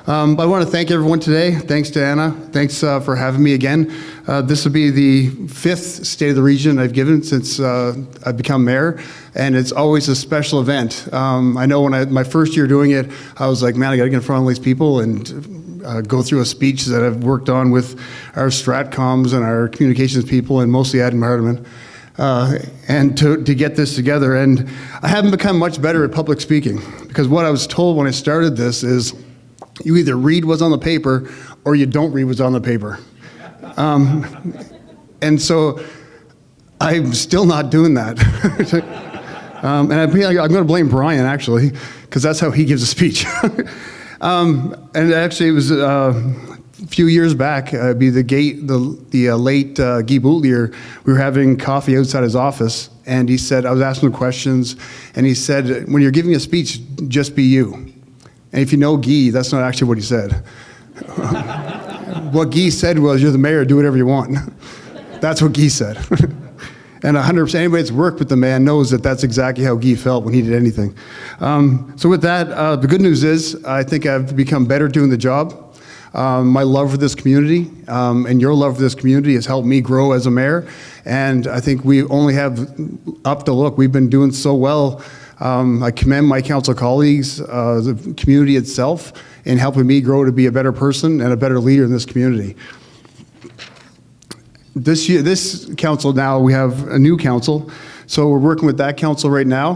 I want to thank everyone today. Thanks to Anna. Thanks for having me again. This will be the 5th State of the Region I've given since I've become mayor, and it's always a special event. I know when my first year doing it, I was like, man, I got to get in front of all these people and go through a speech that I've worked on with our stratcoms and our communications people, and mostly Adam Hardiman. And to get this together. And I haven't become much better at public speaking, because what I was told when I started this is you either read what's on the paper or you don't read what's on the paper. And so I'm still not doing that. And I'm going to blame Brian, actually, because that's how he gives a speech. And actually, it was a few years back, the late Guy Boutlier, we were having coffee outside his office, and he said, I was asking him questions, and he said, when you're giving a speech, just be you. And if you know Guy, that's not actually what he said. What Guy said was, you're the mayor, do whatever you want. That's what Guy said. And 100%, anybody that's worked with the man knows that that's exactly how Guy felt when he did anything. So with that, the good news is, I think I've become better doing the job. My love for this community and your love for this community has helped me grow as a mayor. And I think we only have up to look. We've been doing so well. I commend my council colleagues, the community itself, in helping me grow to be a better person and a better leader in this community. This council now, we have a new council. So we're working with that council right now.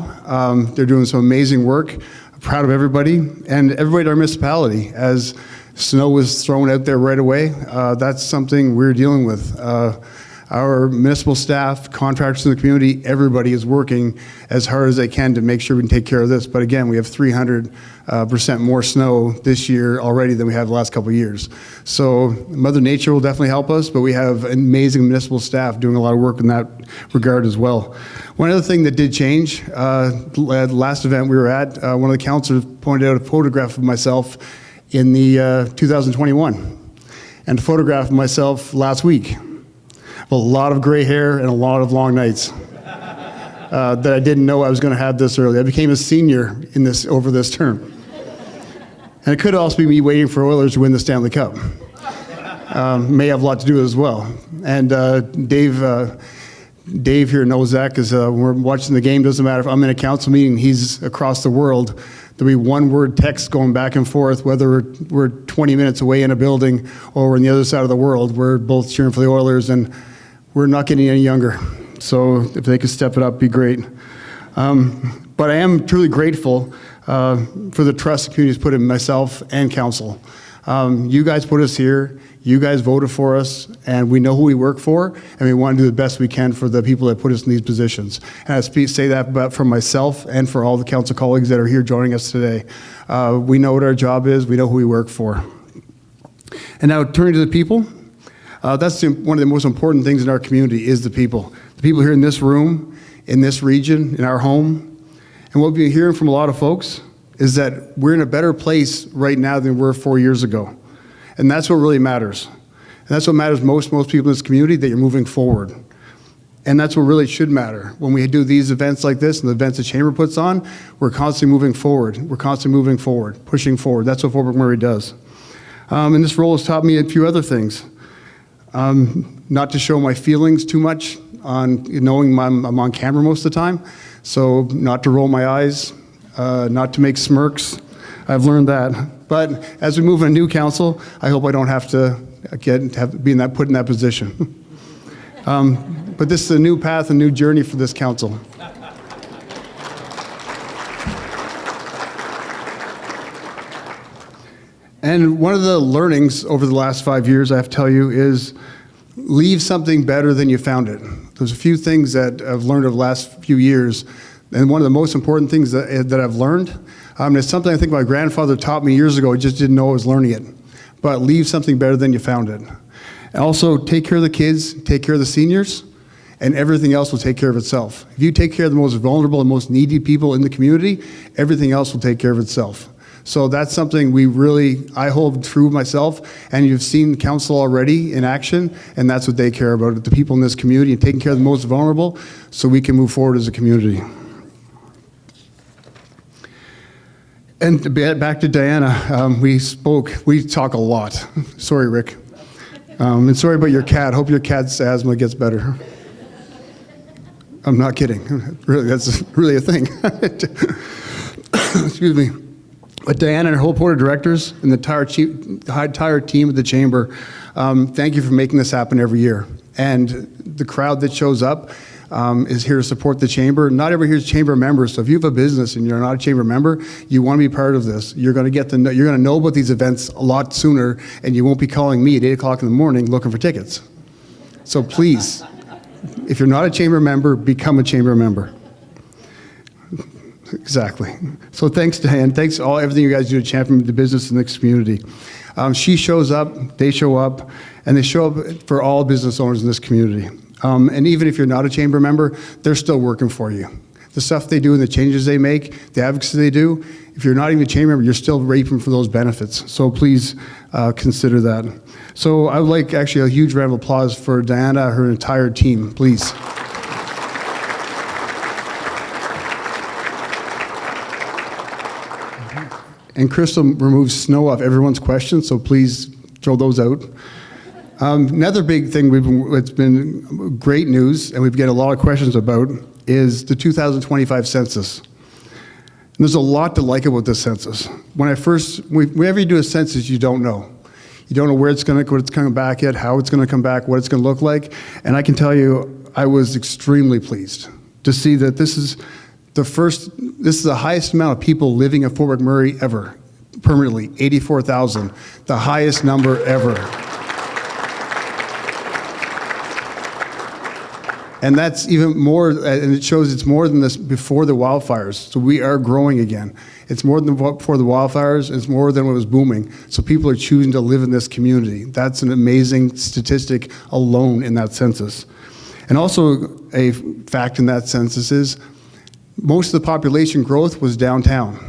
They're doing some amazing work. I'm proud of everybody and everybody in our municipality. As snow was thrown out there right away, that's something we're dealing with. Our municipal staff, contractors in the community, everybody is working as hard as they can to make sure we can take care of this. But again, we have 300% more snow this year already than we had the last couple of years. So Mother Nature will definitely help us, but we have amazing municipal staff doing a lot of work in that regard as well. One other thing that did change, the last event we were at, one of the councilors pointed out a photograph of myself in the 2021, and a photograph of myself last week. A lot of gray hair and a lot of long nights that I didn't know I was going to have this early. I became a senior in this over this term. And it could also be me waiting for Oilers to win the Stanley Cup. May have a lot to do with it as well. And Dave here knows that, because when we're watching the game, doesn't matter if I'm in a council meeting, he's across the world. There'll be one-word text going back and forth, whether we're 20 minutes away in a building or we're on the other side of the world. We're both cheering for the Oilers, and we're not getting any younger. So if they could step it up, be great. But I am truly grateful for the trust the community has put in myself and council. You guys put us here, you guys voted for us, and we know who we work for, and we want to do the best we can for the people that put us in these positions. And I say that for myself and for all the council colleagues that are here joining us today. We know what our job is, we know who we work for. And now turning to the people, that's one of the most important things in our community is the people. The people here in this room, in this region, in our home. And what we've been hearing from a lot of folks is that we're in a better place right now than we were 4 years ago. And that's what really matters. And that's what matters most people in this community, that you're moving forward. And that's what really should matter. When we do these events like this and the events the Chamber puts on, we're constantly moving forward. We're constantly moving forward, pushing forward. That's what Fort McMurray does. And this role has taught me a few other things. Not to show my feelings too much, on knowing I'm on camera most of the time. So not to roll my eyes, not to make smirks. I've learned that. But as we move in a new council, I hope I don't have to be put in that position. But this is a new path, a new journey for this council. And one of the learnings over the last 5 years, I have to tell you, is leave something better than you found it. There's a few things that I've learned over the last few years, and one of the most important things that I've learned, it's something I think my grandfather taught me years ago. I just didn't know I was learning it. But leave something better than you found it. And also, take care of the kids, take care of the seniors, and everything else will take care of itself. If you take care of the most vulnerable and most needy people in the community, everything else will take care of itself. So that's something I hold true myself, and you've seen council already in action, and that's what they care about, the people in this community, and taking care of the most vulnerable so we can move forward as a community. And back to Diana, we talk a lot. Sorry, Rick. And sorry about your cat. Hope your cat's asthma gets better. I'm not kidding. Really, that's really a thing. Excuse me. But Diana and her whole board of directors and the entire team of the Chamber, thank you for making this happen every year. And the crowd that shows up is here to support the Chamber. Not everyone here is Chamber members, so if you have a business and you're not a Chamber member, you want to be part of this. You're going to know about these events a lot sooner, and you won't be calling me at 8 o'clock in the morning looking for tickets. So please, if you're not a Chamber member, become a Chamber member. Exactly. So thanks, Diane. Thanks everything you guys do to champion the business in this community. She shows up, they show up, and they show up for all business owners in this community. And even if you're not a Chamber member, they're still working for you. The stuff they do and the changes they make, the advocacy they do, if you're not even a Chamber member, you're still reaping for those benefits. So please consider that. So I would like actually a huge round of applause for Diana, her entire team, please. And Crystal removes snow off everyone's questions, so please throw those out. Another big thing it's been great news, and we've getting a lot of questions about, is the 2025 census. And there's a lot to like about this census. Whenever you do a census, you don't know. You don't know where it's going to, what it's coming back at, how it's going to come back, what it's going to look like. And I can tell you, I was extremely pleased to see that this is the highest amount of people living in Fort McMurray ever, permanently, 84,000, the highest number ever. And that's even more, and it shows it's more than this before the wildfires. So we are growing again. It's more than before the wildfires, it's more than when it was booming. So people are choosing to live in this community. That's an amazing statistic alone in that census. And also a fact in that census is most of the population growth was downtown.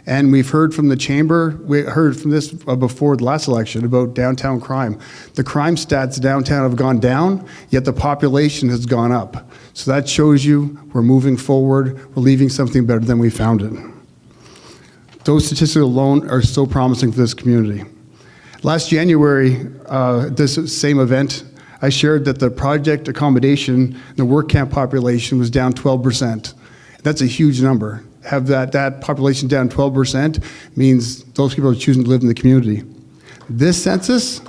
And we've heard from the Chamber, we heard from this before the last election about downtown crime. The crime stats downtown have gone down, yet the population has gone up. So that shows you we're moving forward, we're leaving something better than we found it. Those statistics alone are so promising for this community. Last January, this same event, I shared that the project accommodation, the work camp population was down 12%. That's a huge number. Have that population down 12% means those people are choosing to live in the community. This census,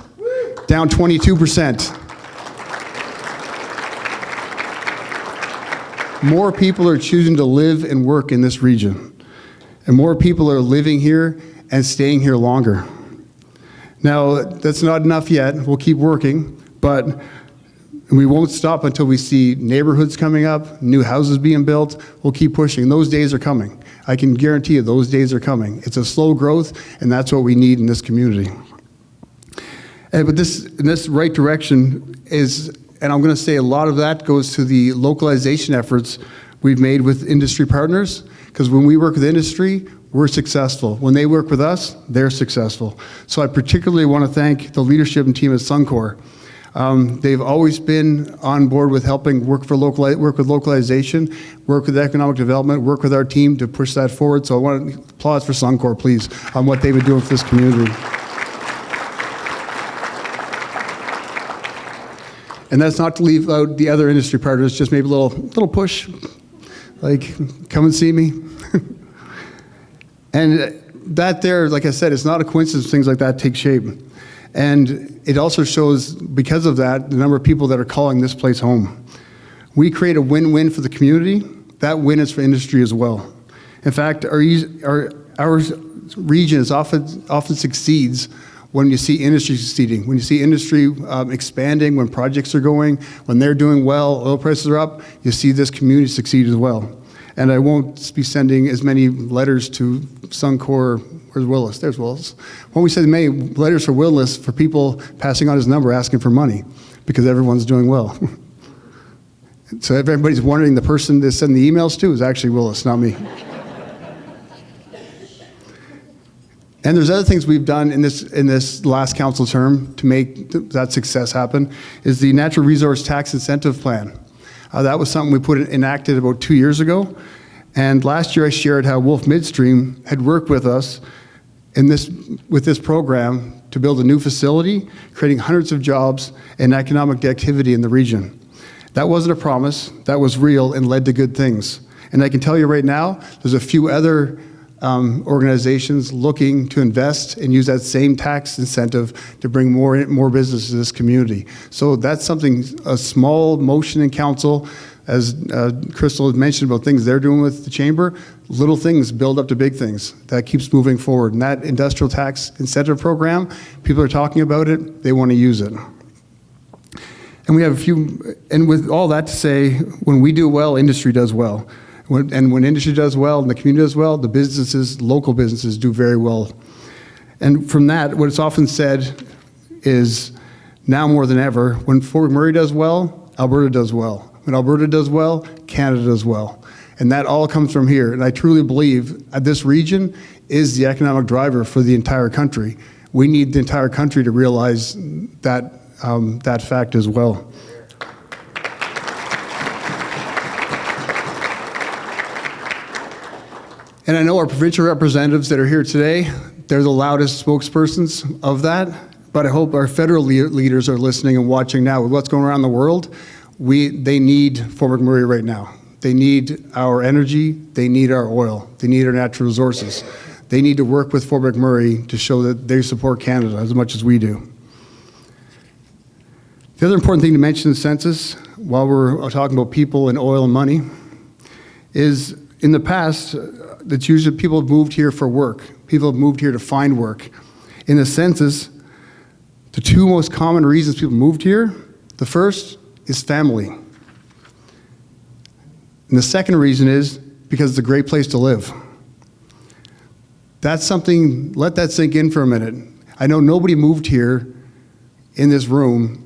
down 22%. More people are choosing to live and work in this region. And more people are living here and staying here longer. Now, that's not enough yet. We'll keep working, but we won't stop until we see neighborhoods coming up, new houses being built. We'll keep pushing. Those days are coming. I can guarantee you those days are coming. It's a slow growth, and that's what we need in this community. But in this right direction is, and I'm going to say a lot of that goes to the localization efforts we've made with industry partners, because when we work with industry, we're successful. When they work with us, they're successful. So I particularly want to thank the leadership and team at Suncor. They've always been on board with helping work with localization, work with economic development, work with our team to push that forward. So I want to applause for Suncor, please, on what they've been doing for this community. And that's not to leave out the other industry partners, just maybe a little push, like come and see me. And that there, like I said, it's not a coincidence things like that take shape. And it also shows, because of that, the number of people that are calling this place home. We create a win-win for the community. That win is for industry as well. In fact, our region often succeeds when you see industry succeeding, when you see industry expanding, when projects are going, when they're doing well, oil prices are up, you see this community succeed as well. And I won't be sending as many letters to Suncor. Where's Willis? There's Willis. Won't we send many letters for Willis for people passing on his number asking for money because everyone's doing well? So if everybody's wondering, the person to send the emails to is actually Willis, not me. And there's other things we've done in this last council term to make that success happen, is the Natural Resource Tax Incentive Plan. That was something we enacted about 2 years ago. And last year I shared how Wolf Midstream had worked with us with this program to build a new facility, creating hundreds of jobs and economic activity in the region. That wasn't a promise, that was real and led to good things. And I can tell you right now, there's a few other organizations looking to invest and use that same tax incentive to bring more business to this community. So that's something, a small motion in council, as Crystal had mentioned about things they're doing with the chamber, little things build up to big things. That keeps moving forward. And that industrial tax incentive program, people are talking about it, they want to use it. And we have a few, and with all that to say, when we do well, industry does well. When industry does well and the community does well, the businesses, local businesses do very well. And from that, what it's often said is, now more than ever, when Fort McMurray does well, Alberta does well. When Alberta does well, Canada does well. And that all comes from here. And I truly believe that this region is the economic driver for the entire country. We need the entire country to realize that, that fact as well. And I know our provincial representatives that are here today, they're the loudest spokespersons of that, but I hope our federal leaders are listening and watching now. With what's going around the world, they need Fort McMurray right now. They need our energy, they need our oil, they need our natural resources. They need to work with Fort McMurray to show that they support Canada as much as we do. The other important thing to mention in the census, while we're talking about people and oil and money, is in the past, that's usually people have moved here for work. People have moved here to find work. In the census, the two most common reasons people moved here, the first is family. And the second reason is because it's a great place to live. That's something, let that sink in for a minute. I know nobody moved here in this room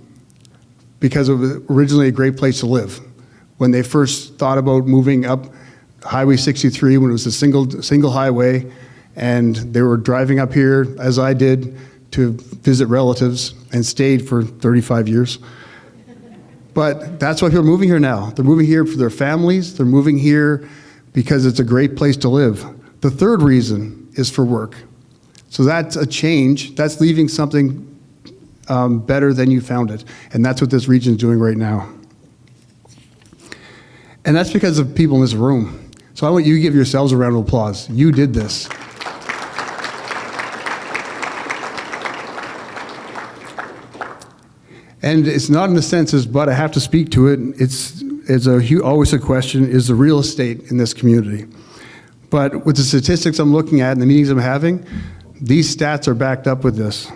because it was originally a great place to live. When they first thought about moving up Highway 63, when it was a single highway, and they were driving up here, as I did, to visit relatives, and stayed for 35 years. But that's why people are moving here now. They're moving here for their families. They're moving here because it's a great place to live. The third reason is for work. So that's a change. That's leaving something better than you found it. And that's what this region is doing right now. And that's because of people in this room. So I want you to give yourselves a round of applause. You did this. And it's not in the census, but I have to speak to it. It's always a question, is the real estate in this community? But with the statistics I'm looking at and the meetings I'm having, these stats are backed up with this.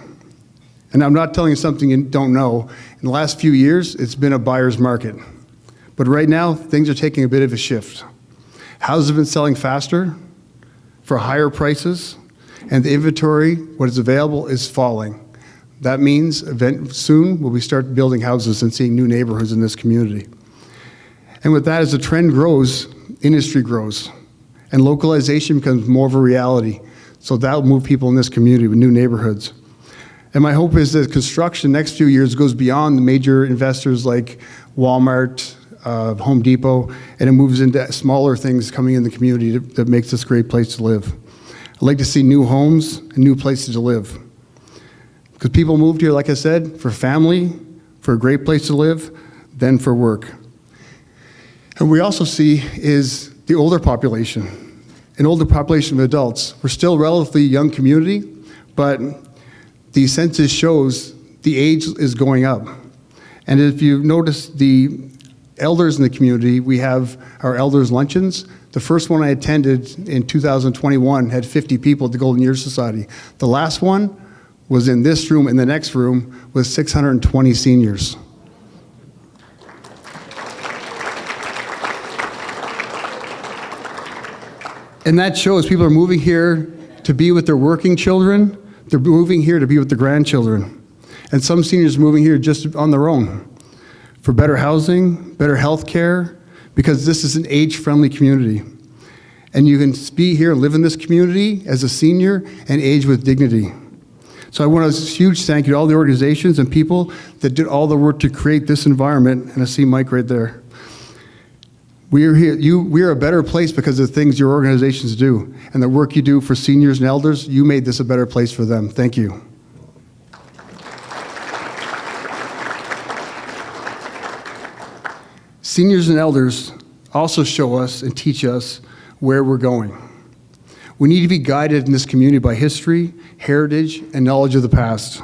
And I'm not telling you something you don't know. In the last few years, it's been a buyer's market. But right now, things are taking a bit of a shift. Houses have been selling faster for higher prices, and the inventory, what is available, is falling. That means soon we'll start building houses and seeing new neighborhoods in this community. And with that, as the trend grows, industry grows, and localization becomes more of a reality. So that'll move people in this community with new neighborhoods. And my hope is that construction next few years goes beyond the major investors like Walmart, Home Depot, and it moves into smaller things coming in the community that makes this a great place to live. I'd like to see new homes and new places to live. Because people moved here, like I said, for family, for a great place to live, then for work. And we also see is the older population, an older population of adults. We're still a relatively young community, but the census shows the age is going up. And if you notice the elders in the community, we have our elders luncheons. The first one I attended in 2021 had 50 people at the Golden Years Society. The last one was in this room, in the next room, with 620 seniors. And that shows people are moving here to be with their working children. They're moving here to be with their grandchildren. And some seniors are moving here just on their own for better housing, better health care, because this is an age-friendly community. And you can be here and live in this community as a senior and age with dignity. So I want a huge thank you to all the organizations and people that did all the work to create this environment, and I see Mike right there. We are here. We are a better place because of the things your organizations do and the work you do for seniors and elders. You made this a better place for them. Thank you. Seniors and elders also show us and teach us where we're going. We need to be guided in this community by history, heritage, and knowledge of the past.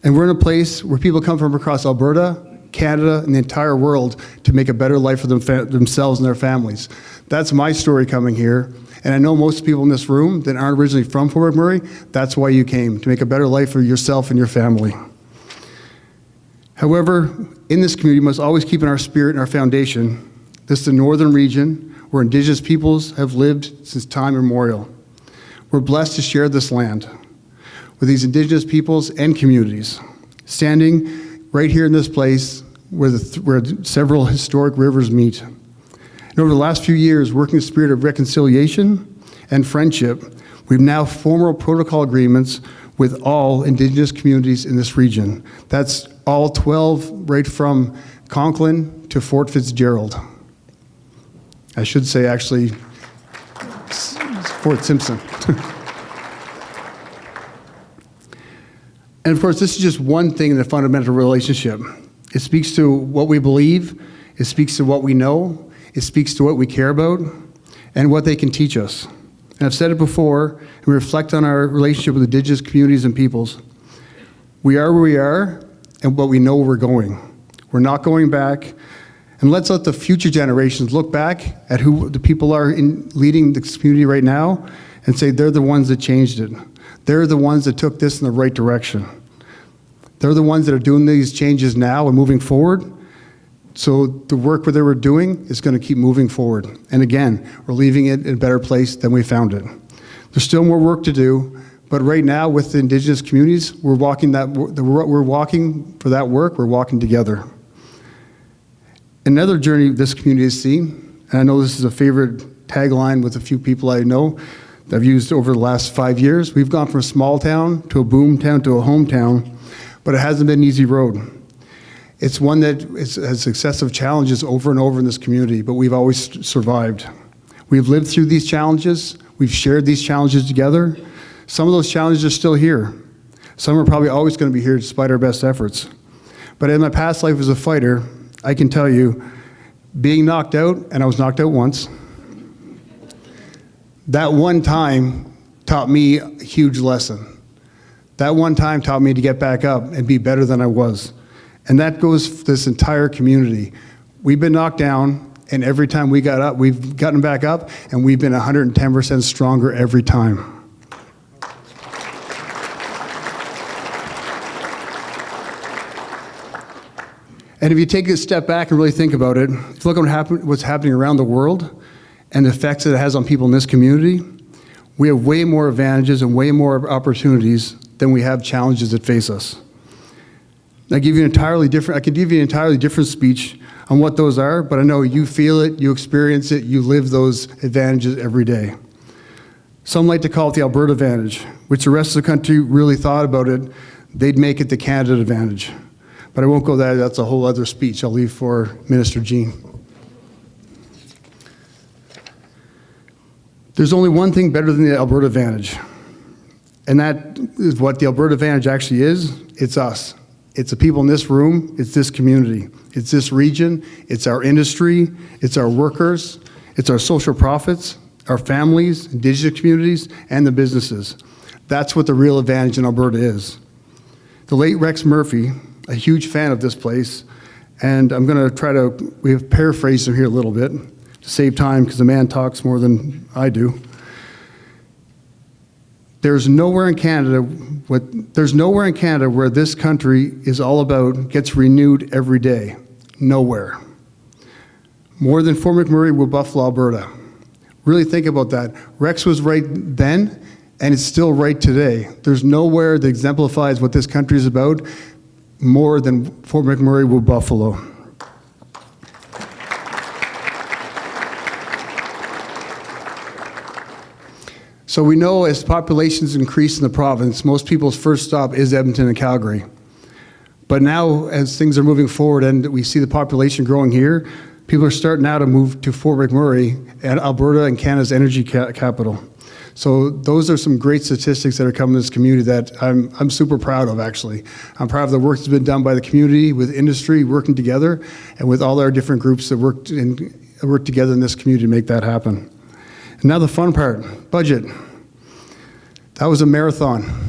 And we're in a place where people come from across Alberta, Canada, and the entire world to make a better life for themselves and their families. That's my story coming here. And I know most people in this room that aren't originally from Fort McMurray, that's why you came, to make a better life for yourself and your family. However, in this community, we must always keep in our spirit and our foundation, this is the northern region where Indigenous peoples have lived since time immemorial. We're blessed to share this land with these Indigenous peoples and communities, standing right here in this place where several historic rivers meet. And over the last few years, working in the spirit of reconciliation and friendship, we've now formal protocol agreements with all Indigenous communities in this region. That's all 12, right from Conklin to Fort Fitzgerald. I should say, actually, Fort Simpson. And of course, this is just one thing in the fundamental relationship. It speaks to what we believe, it speaks to what we know, it speaks to what we care about, and what they can teach us. And I've said it before, and we reflect on our relationship with Indigenous communities and peoples. We are where we are, but we know where we're going. We're not going back. And let's let the future generations look back at who the people are leading this community right now and say they're the ones that changed it. They're the ones that took this in the right direction. They're the ones that are doing these changes now and moving forward. So the work that we're doing is going to keep moving forward. And again, we're leaving it in a better place than we found it. There's still more work to do, but right now with the Indigenous communities, we're walking for that work, we're walking together. Another journey this community has seen, and I know this is a favorite tagline with a few people I know that I've used over the last 5 years, we've gone from a small town to a boom town to a hometown, but it hasn't been an easy road. It's one that has successive challenges over and over in this community, but we've always survived. We've lived through these challenges, we've shared these challenges together. Some of those challenges are still here. Some are probably always going to be here despite our best efforts. But in my past life as a fighter, I can tell you, being knocked out, and I was knocked out once, that one time taught me a huge lesson. That one time taught me to get back up and be better than I was. And that goes for this entire community. We've been knocked down, and every time we got up, we've gotten back up, and we've been 110% stronger every time. And if you take a step back and really think about it, if you look at what's happening around the world and the effects that it has on people in this community, we have way more advantages and way more opportunities than we have challenges that face us. I could give you an entirely different speech on what those are, but I know you feel it, you experience it, you live those advantages every day. Some like to call it the Alberta advantage, which the rest of the country really thought about it, they'd make it the Canada advantage. But I won't go there, that's a whole other speech I'll leave for Minister Jean. There's only one thing better than the Alberta advantage, and that is what the Alberta advantage actually is. It's us. It's the people in this room, it's this community, it's this region, it's our industry, it's our workers, it's our social profits, our families, Indigenous communities, and the businesses. That's what the real advantage in Alberta is. The late Rex Murphy, a huge fan of this place, and I'm going to we have paraphrased him here a little bit to save time because the man talks more than I do. There's nowhere in Canada where this country is all about gets renewed every day. Nowhere. More than Fort McMurray Wood Buffalo, Alberta. Really think about that. Rex was right then, and it's still right today. There's nowhere that exemplifies what this country is about more than Fort McMurray Wood Buffalo. So we know as populations increase in the province, most people's first stop is Edmonton and Calgary. But now as things are moving forward and we see the population growing here, People are starting now to move to Fort McMurray, and Alberta and Canada's energy capital. So those are some great statistics that are coming to this community that I'm super proud of, actually. I'm proud of the work that's been done by the community, with industry, working together, and with all our different groups that work together in this community to make that happen. And now the fun part, budget. That was a marathon.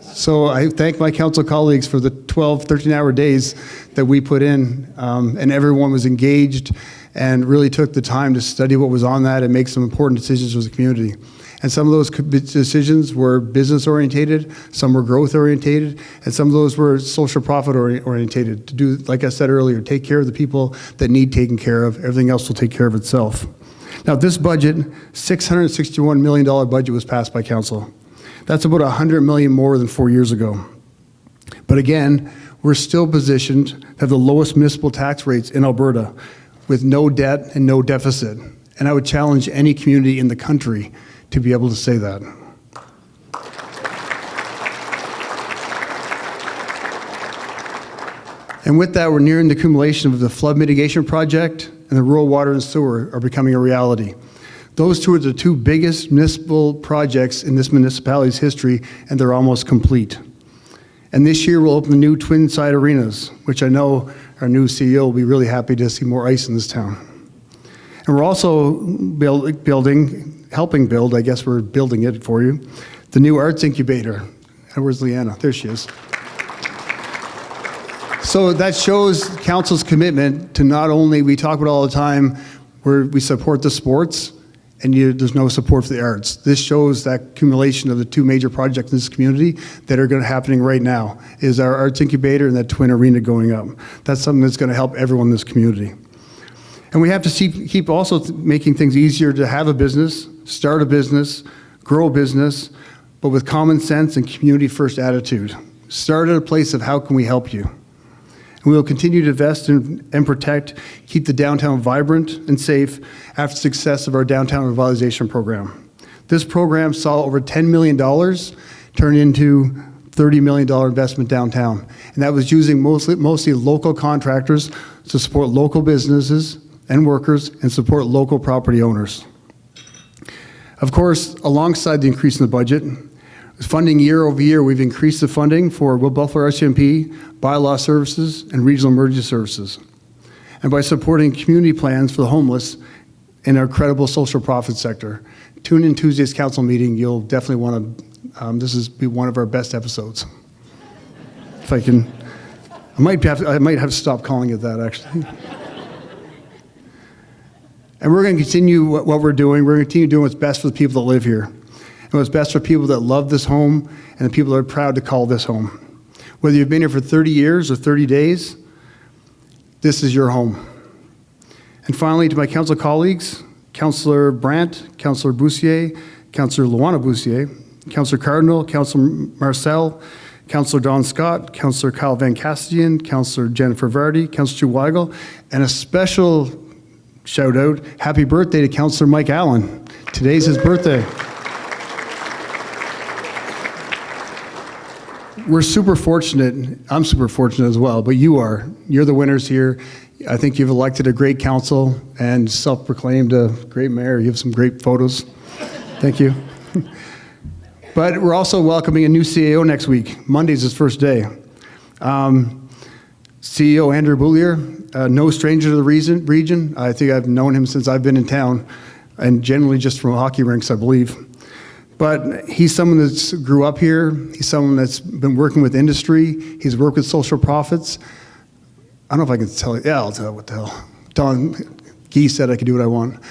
So I thank my council colleagues for the 12, 13-hour days that we put in, and everyone was engaged and really took the time to study what was on that and make some important decisions for the community. And some of those decisions were business-orientated, some were growth-orientated, and some of those were social profit-orientated. To do, like I said earlier, take care of the people that need taken care of. Everything else will take care of itself. Now, this budget, $661 million budget, was passed by council. That's about $100 million more than 4 years ago. But again, we're still positioned to have the lowest municipal tax rates in Alberta, with no debt and no deficit. And I would challenge any community in the country to be able to say that. And with that, we're nearing the accumulation of the flood mitigation project and the rural water and sewer are becoming a reality. Those two are the two biggest municipal projects in this municipality's history, and they're almost complete. And this year, we'll open the new twin-side arenas, which I know our new CEO will be really happy to see more ice in this town. And we're also helping build, I guess we're building it for you, the new arts incubator. And where's Leanna? There she is. So that shows council's commitment to not only, we talk about all the time, where we support the sports, and there's no support for the arts. This shows that accumulation of the two major projects in this community that are happening right now, is our arts incubator and that twin arena going up. That's something that's going to help everyone in this community. And we have to keep also making things easier to have a business, start a business, grow a business, but with common sense and community-first attitude. Start at a place of how can we help you? And we will continue to invest and protect, keep the downtown vibrant and safe after the success of our downtown revitalization program. This program saw over $10 million turn into $30 million investment downtown. And that was using mostly local contractors to support local businesses and workers and support local property owners. Of course, alongside the increase in the budget, funding year over year, we've increased the funding for Wood Buffalo RCMP, bylaw services, and regional emergency services. And by supporting community plans for the homeless in our credible social profit sector. Tune in Tuesday's council meeting. You'll definitely want to, this is be one of our best episodes. If I can, I might have to stop calling it that, actually. And we're going to continue what we're doing. We're going to continue doing what's best for the people that live here. And what's best for people that love this home and the people that are proud to call this home. Whether you've been here for 30 years or 30 days, this is your home. And finally, to my council colleagues, Councillor Brandt, Councillor Boussier, Councillor Luana Boussier, Councillor Cardinal, Councillor Marcel, Councillor Don Scott, Councillor Kyle Van Castian, Councillor Jennifer Vardy, Councillor Stu Weigel, and a special shout out, happy birthday to Councillor Mike Allen. Today's his birthday. We're super fortunate, I'm super fortunate as well, but you're the winners here. I think you've elected a great council and self-proclaimed a great mayor. You have some great photos. Thank you. But we're also welcoming a new CAO next week. Monday's his first day. CEO Andrew Boulier, no stranger to the region. I think I've known him since I've been in town, and generally just from hockey rinks, I believe. But he's someone that's grew up here. He's someone that's been working with industry. He's worked with social profits. I don't know if I can tell you. Yeah, I'll tell you what the hell. Don Gee said I could do what I want.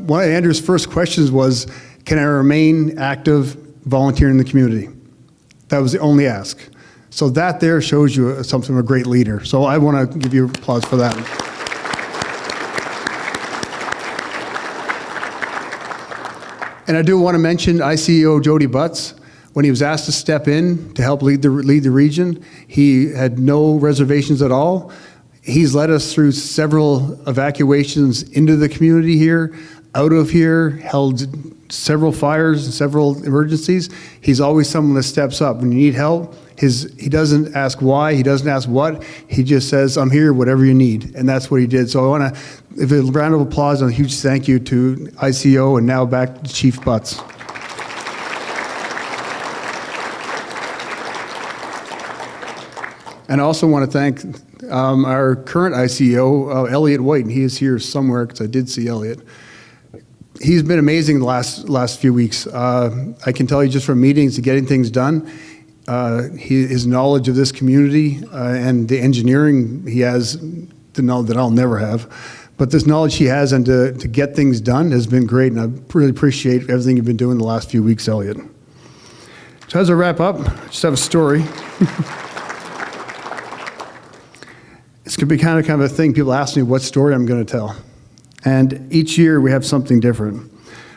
One of Andrew's first questions was, can I remain active volunteering in the community? That was the only ask. So that there shows you something of a great leader. So I want to give you applause for that. And I do want to mention ICEO Jody Butts. When he was asked to step in to help lead the region, he had no reservations at all. He's led us through several evacuations into the community here out of here, held several fires and several emergencies. He's always someone that steps up. When you need help, he doesn't ask why, he doesn't ask what, he just says, I'm here, whatever you need. And that's what he did. So I want to, if a round of applause and a huge thank you to ICO and now back to Chief Butts. And I also want to thank our current ICO, Elliot White, and he is here somewhere because I did see Elliot. He's been amazing the last few weeks. I can tell you just from meetings to getting things done, his knowledge of this community and the engineering he has, the knowledge that I'll never have, but this knowledge he has and to get things done has been great, and I really appreciate everything you've been doing the last few weeks, Elliot. So as I wrap up, I just have a story. It's going to be kind of a thing. People ask me what story I'm going to tell. And each year we have something different.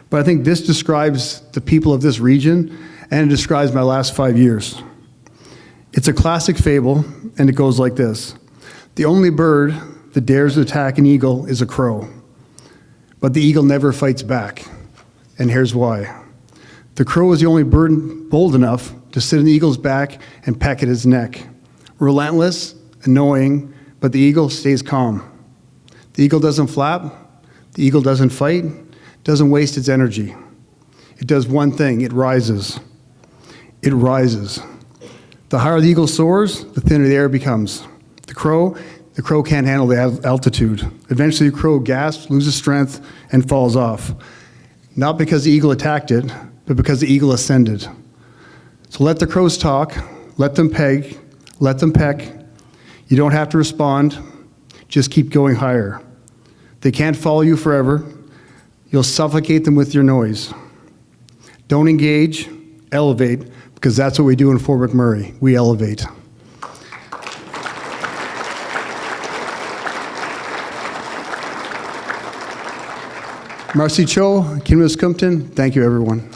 But I think this describes the people of this region, and it describes my last 5 years. It's a classic fable, and it goes like this. The only bird that dares to attack an eagle is a crow. But the eagle never fights back. And here's why. The crow is the only bird bold enough to sit on the eagle's back and peck at his neck. Relentless, annoying, but the eagle stays calm. The eagle doesn't flap. The eagle doesn't fight, doesn't waste its energy. It does one thing, it rises. It rises. The higher the eagle soars, the thinner the air becomes. The crow can't handle the altitude. Eventually the crow gasps, loses strength, and falls off. Not because the eagle attacked it, but because the eagle ascended. So let the crows talk, let them peg, let them peck. You don't have to respond, just keep going higher. They can't follow you forever. You'll suffocate them with your noise. Don't engage, elevate, because that's what we do in Fort McMurray. We elevate. Marcy Cho, Kinwis Kumpton, thank you everyone.